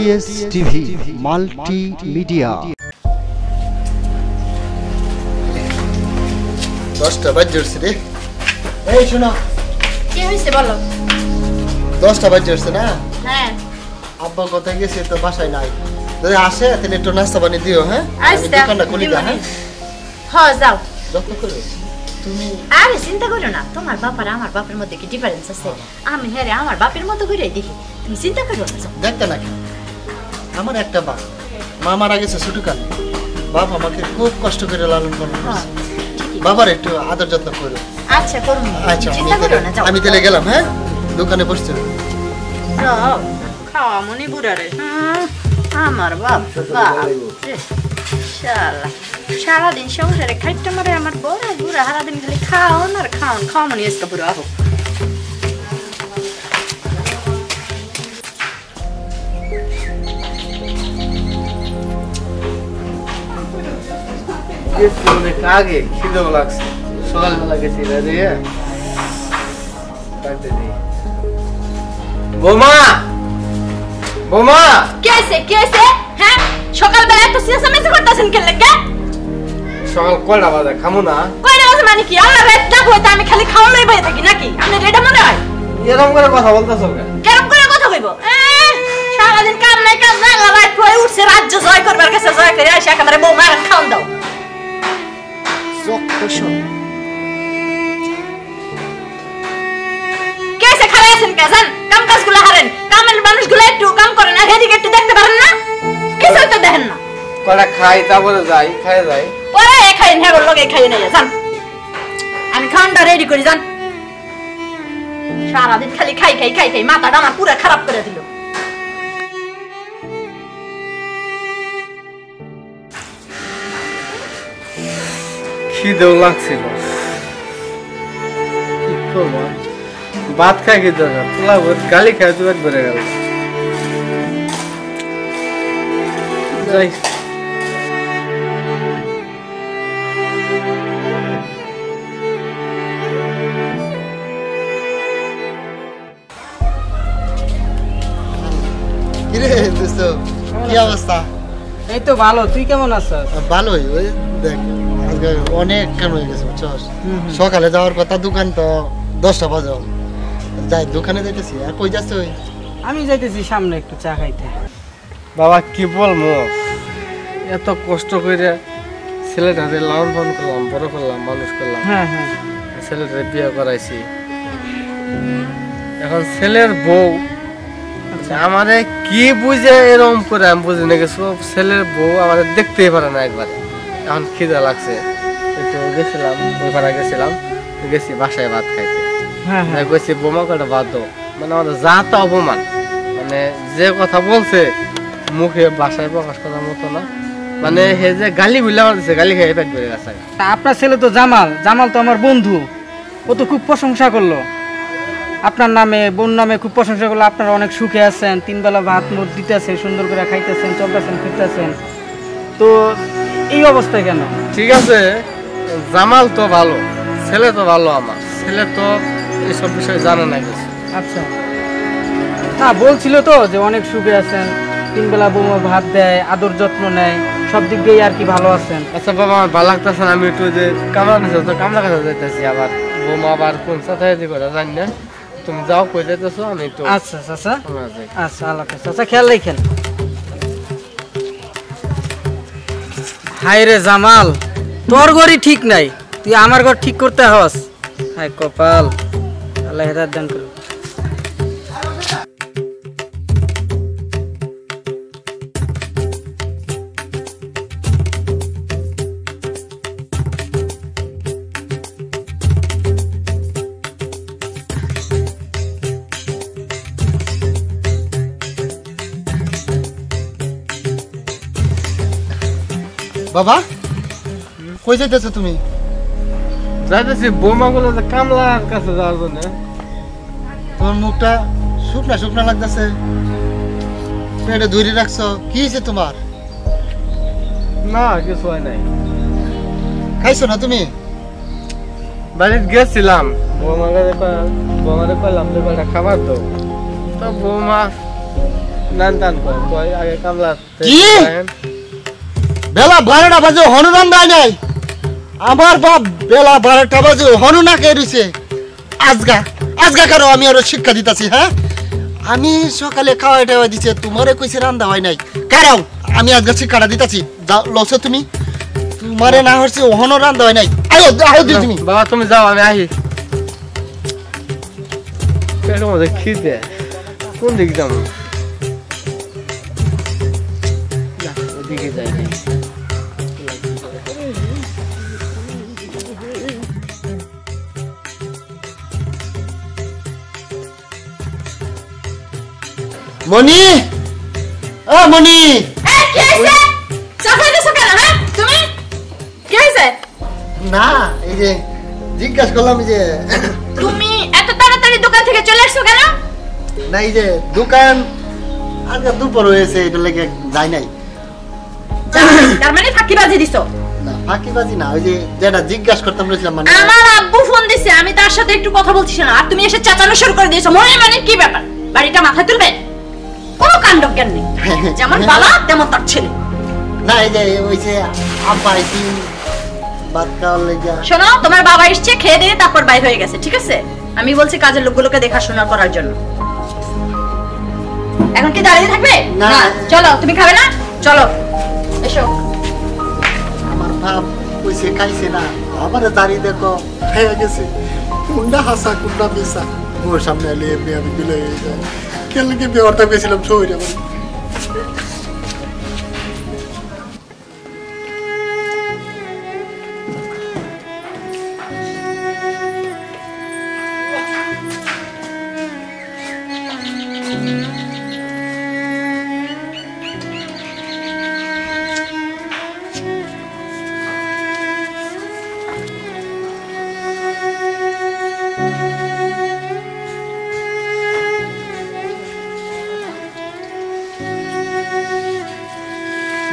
T S TV multimedia. 10টা বাজে রে। এই শোনো, কি হইছে বলো। 10টা বাজে না? হ্যাঁ। আব্বা কোথায় গেছে তো বাসায় নাই। যদি আসে তাহলে একটু নাস্তা বানিয়ে দিও। হ্যাঁ, আমি দোকানটা খুলি না। হ্যাঁ যাও। যত্ন করে তুমি। আরে চিন্তা করো না, তোমার বাবার আমার বাপের মধ্যে কি ডিফারেন্স আছে? আমি হ্যাঁ আমার বাপের মতো করে দেখি, তুমি চিন্তা করো না। দেখতে না আমার একটা বাপ, মা মারা গেছে ছোটকালে। বাপ আমাকে খুব কষ্ট করে লালন পালন করেছে। বাবার একটু আদর যত্ন করো। আচ্ছা করুন। আচ্ছা চিন্তা করো না, যাও। আমি তাহলে গেলাম। হ্যাঁ, দোকানে বসছি। যাও খাওয়া মনি বুড়ারে। আমার বাপ শালা সারাদিন সংসারে খাইতে মারে আমার বড় বুড়া, সারাদিন খালি খাওন আর খাওন খাওয়া মনি এসকা বুড়া আহ। অনেক আগে খিদেও লাগছে, সকালবেলা গেছি। বৌমা, বৌমা, কে আছে? হ্যাঁ, সকালবেলা এত চেঁচামেচি করতেছেন কেন লাগে? সকাল কয়টা বাজে? খামু না? কয়টা বাজে মানে কি? আল্লাহ রাত না হইতে আমি খালি খাওয়াই বসে থাকি নাকি? আপনি রেডা মনে হয়? এরকম করে কথা বলতেছো কেন? কেরম করে কথা কইব? সারাদিন কাম নাই কাজ নাই, আল্লাহ রাত হয়ে উঠছে রাজ্য জয় করবার কাছে, জয় করে আসে একেবারে বউ মারান খাওন দাও। কেসে খারাপ আছেন কে? জান কাম কাজগুলো হারেন, কামের মানুষগুলো একটু কাম করে না, হেদিকে একটু দেখতে পারেন না? কিছু তো দেখেন না। কয়টা খাই তারপরে যাই, খাই যাই। ওরে খাইন, হ্যাঁ লগে খাই নাই জান। আমি খাওয়ানটা রেডি করি জান। সারাদিন খালি খাই মাথাটা আমার পুরো খারাপ করে দিল। খিদেও লাগছিল, কি করবো? ভাত খাই কি দরকার? পোলা গালি খাই তো পেট ভরে গেল। যাই কি অবস্থা? এই তো ভালো, তুই কেমন আছিস? ভালোই। ওই দেখ আজকে অনেক কেন হয়ে গেছে বুঝছস। সকালে যাওয়ার কথা, দোকান তো 10টা বাজে। যাই দোকানে যাইতেছি। আর কই যাচ্ছে? ওই আমি যাইতেছি সামনে একটু চা খাইতে। বাবা কি বলবো, এত কষ্ট করে ছেলেটারে লালন পালন করলাম, বড় করলাম, মানুষ করলাম। হ্যাঁ, ছেলেটারে বিয়ে করাইছি। এখন ছেলের বউ আমারে কি বুঝে এরকম করে আমি বুঝি না কিছু। ছেলের বউ আমাদের দেখতেই পারে না একবারে। এখন খিদা লাগছে, একটু গেছিলাম ওই পাড়া গেছি বাসায় ভাত খাইতে। গেছি বোমা কটা ভাত দাও, মানে আমাদের যা তা অপমান। মানে যে কথা বলছে মুখে বাসায় প্রকাশ করার মতো না। মানে হে যে গালি বুঝলে আমার দিচ্ছে, গালি খেয়ে পেট বেড়ে গেছে। আপনার ছেলে তো জামাল তো আমার বন্ধু, ও তো খুব প্রশংসা করলো আপনার নামে, বোন নামে খুব প্রশংসা করলো। আপনারা অনেক সুখে আছেন, 3 বেলা ভাত মুখ দিতেছেন, সুন্দর করে খাইতেছেন, চলতেছেন, ফিরতেছেন। তো এই অবস্থায় কেন? ঠিক আছে, জামাল তো ভালো, ছেলে তো ভালো। আমার ছেলে তো এইসব বিষয়ে জানে না কিছু। আচ্ছা, না বলছিল তো যে অনেক সুখে আছেন, 3 বেলা বৌমা ভাত দেয়, আদর যত্ন নেয়, সব দিক দিয়ে আর কি ভালো আছেন। আচ্ছা বাবা, আমার ভালো লাগতেছে না। আমি একটু যে কামরা নিচে তো কামরা কাছে যাইতেছি। আবার বৌমা আবার কোন সাথে করে জানি না। তুমি যাও, কই যাইতেছো? আমি একটু। আচ্ছা আচ্ছা আচ্ছা, আল্লাহ হাফেজ। আচ্ছা, খেয়াল রাখেন। হাই রে জামাল, তোর ঘরই ঠিক নাই, তুই আমার ঘর ঠিক করতে হস। হাই কপাল, আল্লাহ হেদায়েত দান করুন। বাবা কই যাইতেছো তুমি? যাইতেছি বোমা গুলো কামলার কাছে যাওয়ার জন্য। তোমার মুখটা শুকনা লাগতেছে, পেটে ধরে রাখছো, কি হয়েছে তোমার? না কিছু হয় নাই। খাইছো না তুমি? বাড়িতে গেছিলাম, বৌমারে কইলাম যে কয়টা খাবার দাও। তো বৌমা নান টান করেন কই আগে কামলা কি? বেলা 12টা বাজে হনুমান দেয় নাই আমার বাপ বেলা 12টা বাজে হনু না কে রইছে আজগা আজগা কারো আমি আরো শিক্ষা দিতাছি হ্যাঁ আমি সকালে খাওয়া টাওয়া দিছে তোমারে কইছে রান্দা হয় নাই কারণ আমি আজগা শিক্ষাটা দিতাছি লসে তুমি তোমারে না হচ্ছে হনু রান্দা হয় নাই আয়ো আয়ো দি তুমি বাবা তুমি যাও আমি আহি পেটের মধ্যে খিদে কোন দিক যাবো ওদিকে যাই মনি ও মনি কি হইছে চাপাই দিছো কেন হ্যাঁ তুমি কি হইছে না এই যে জিজ্ঞাসা করলাম যে তুমি এত তাড়াতাড়ি দোকান থেকে চলে আসছো কেন না এই যে দোকান আজকে দুপুর হয়েছে এটা লেগে যাই নাই তার মানে ফাঁকিবাজি দিছো না ফাঁকিবাজি না ওই যে যেটা জিজ্ঞাসা করতাম বলেছিলাম মানে আমার আব্বু ফোন দিছে আমি তার সাথে একটু কথা বলছিস না আর তুমি এসে চেঁচানো শুরু করে দিয়েছো মনে মানে কি ব্যাপার বাড়িটা মাথায় তুলবে কোনো কাণ্ড জ্ঞান নেই যেমন বাবা তেমন তার ছেলে না এই যে ওই যে আব্বা আইছি বাদ খাওয়ার লেগে শোনো তোমার বাবা এসছে খেয়ে দিয়ে তারপর বাইর হয়ে গেছে ঠিক আছে আমি বলছি কাজের লোকগুলোকে দেখাশোনা করার জন্য এখন কি দাঁড়িয়ে থাকবে না। চলো তুমি খাবে না চলো এসো আমার বাপ কইছে খাইছে না আমার দাঁড়িয়ে দেখো হয়ে গেছে কুন্ডা হাসা কুন্ডা মিশা ওর সামনে এলে এমনি আমি বিলে হয়ে যায় কেন কি বিয়েটা পেয়েছিলাম শরীরে আমার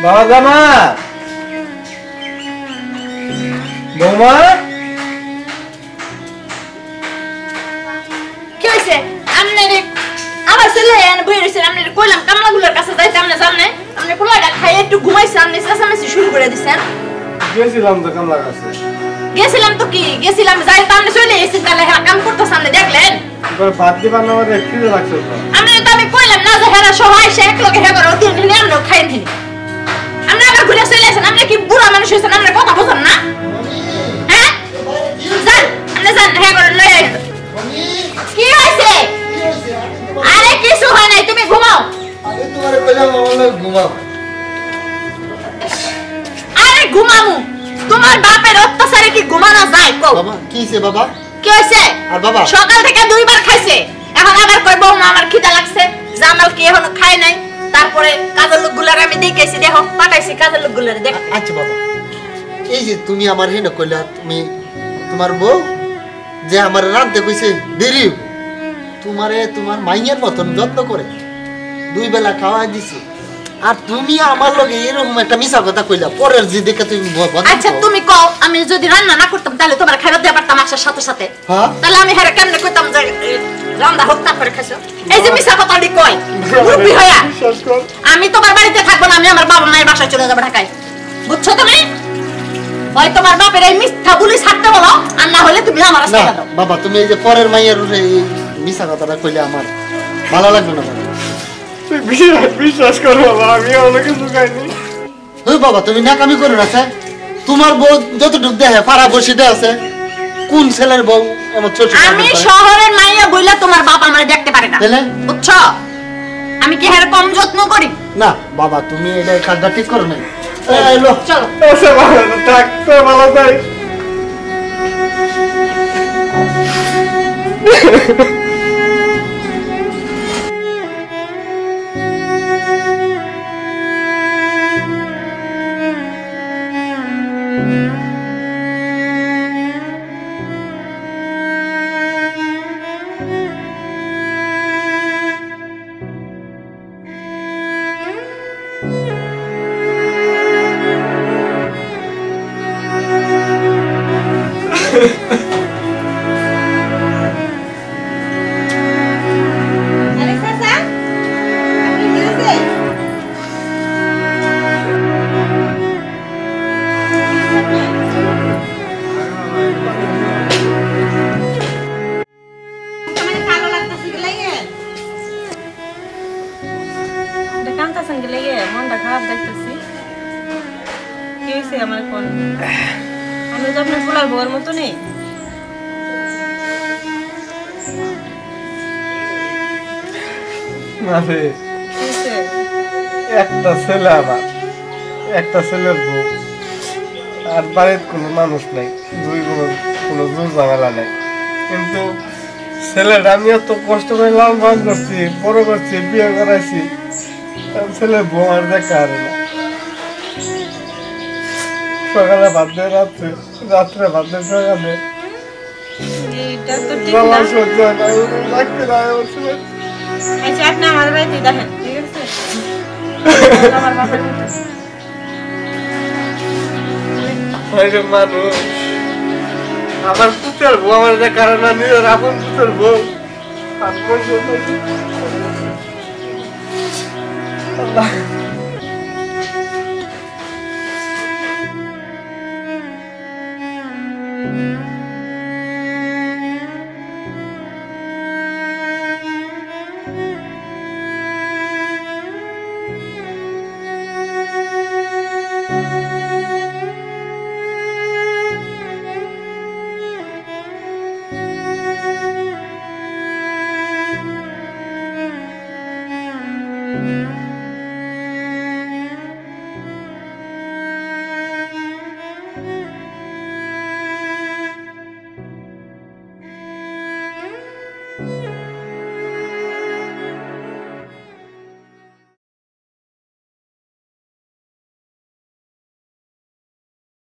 বাবা জামা বৌমা কি হইছে আমনে আমার ছেলে এনে বই রইছে আমনে কইলাম কামলাগুলোর কাছে যাইতে আমনে জানে আমনে পোলাটা খাইয়ে একটু ঘুমাইছে আমনে চেঁচামেচি শুরু করে দিছেন গেছিলাম তো কামলা কাছে গেছিলাম তো কি গেছিলাম যাই তো আমনে চলে এসেছি তাহলে হ্যাঁ কাম করতে সামনে দেখলেন এবার ভাত দিবার না আমাদের খিদে লাগছে তো আমনে তো আমি কইলাম না যে হ্যাঁ সবাই সে এক লগে হ্যাঁ করো তিন দিনে আমনে খাই দিন আমনে আবার ঘুরে চলে আসেন আমনে কি বুড়া মানুষ হইছেন আমনে কথা বুঝেন না হ্যাঁ যান আমনে যান হ্যাঁ করে লই আইন কি হইছে আরে কিছু হয় নাই তুমি ঘুমাও আরে তোমারে কইলাম আমার ঘুমাও আরে ঘুমামু তোমার বাপের অত্যাচারে কি ঘুমানো যায় কও বাবা কি হইছে বাবা কি হইছে আর বাবা সকাল থেকে দুইবার খাইছে এখন আবার কই বৌমা আমার খিদা লাগছে জামাল কি এখনো খায় নাই তারপরে কাজের লোকগুলার আমি দেখেছি দেখো পাঠাইছি কাজের লোকগুলার দেখ আচ্ছা বাবা এই যে তুমি আমার হেন কইলা তুমি তোমার বউ যে আমার রাঁধতে কইছে দেরি তোমারে তোমার মাইয়ের মতন যত্ন করে দুই বেলা খাওয়া দিছি আর তুমি আমার লগে এরকম একটা মিছা কথা কইলা পরের যে দেখে তুমি আচ্ছা তুমি কও আমি যদি রান্না না করতাম তাহলে তোমার খাবার দিয়ে পারতাম আসার সাথে সাথে হ্যাঁ তাহলে আমি হেরে কেমনে কইতাম যে রান্না হোক তারপরে খাইছো এই যে মিছা কথা দি কই মুরব্বি হইয়া আমি তোমার বাড়িতে থাকবো না আমি আমার বাবা মায়ের বাসায় চলে যাবো ঢাকায় বুঝছো তুমি হয় তোমার বাপের এই মিথ্যা বুলি ছাড়তে বলো আর না হলে তুমি আমার না রাস্তায় দাও বাবা তুমি এই যে পরের মাইয়ের এই মিছা কথাটা কইলে আমার ভালো লাগবে না বাবা বিশ্বাস করো বাবা আমি অনেক কিছু খাইনি ওই বাবা তুমি নাকামি করো না স্যার তোমার বউ যতটুকু দেখে পাড়া বসিতে আছে কোন ছেলের বউ এমন ছোট আমি শহরের মাইয়া বইলা তোমার বাপ আমার দেখতে পারে না তাহলে বুঝছো আমি কি হের কম যত্ন করি না বাবা তুমি এটা কাজটা ঠিক করো না এলো চলো ওসে ভালো থাকতে ভালো তাই গেছেন গেলে মনটা খারাপ দেখতেছি। কি হয়েছে আমার কোন? আমি তো আপনার ফুলার বউয়ের মতো নেই। একটা ছেলে আমার, একটা ছেলের বউ, আর বাড়ির কোনো মানুষ নাই, কোনো জোর ঝামেলা নাই। কিন্তু ছেলেটা আমি এত কষ্ট করে লাল পালন করছি, বড় করছি, বিয়ে করাইছি, ছেলের বউ আর দেখা আর না। সকালে ভাত দেয়, রাত্রে ভাত দেয়, সকালে সহ্য হয় না, রাখতে না। আচ্ছা আপনি আমাদের বাড়িতে দেখেন, ঠিক আছে? আমার বাবার মতো মানুষ, আমার পুতের বউ আমার দেখার না, নিজের আপন পুতের বউ। আল্লাহ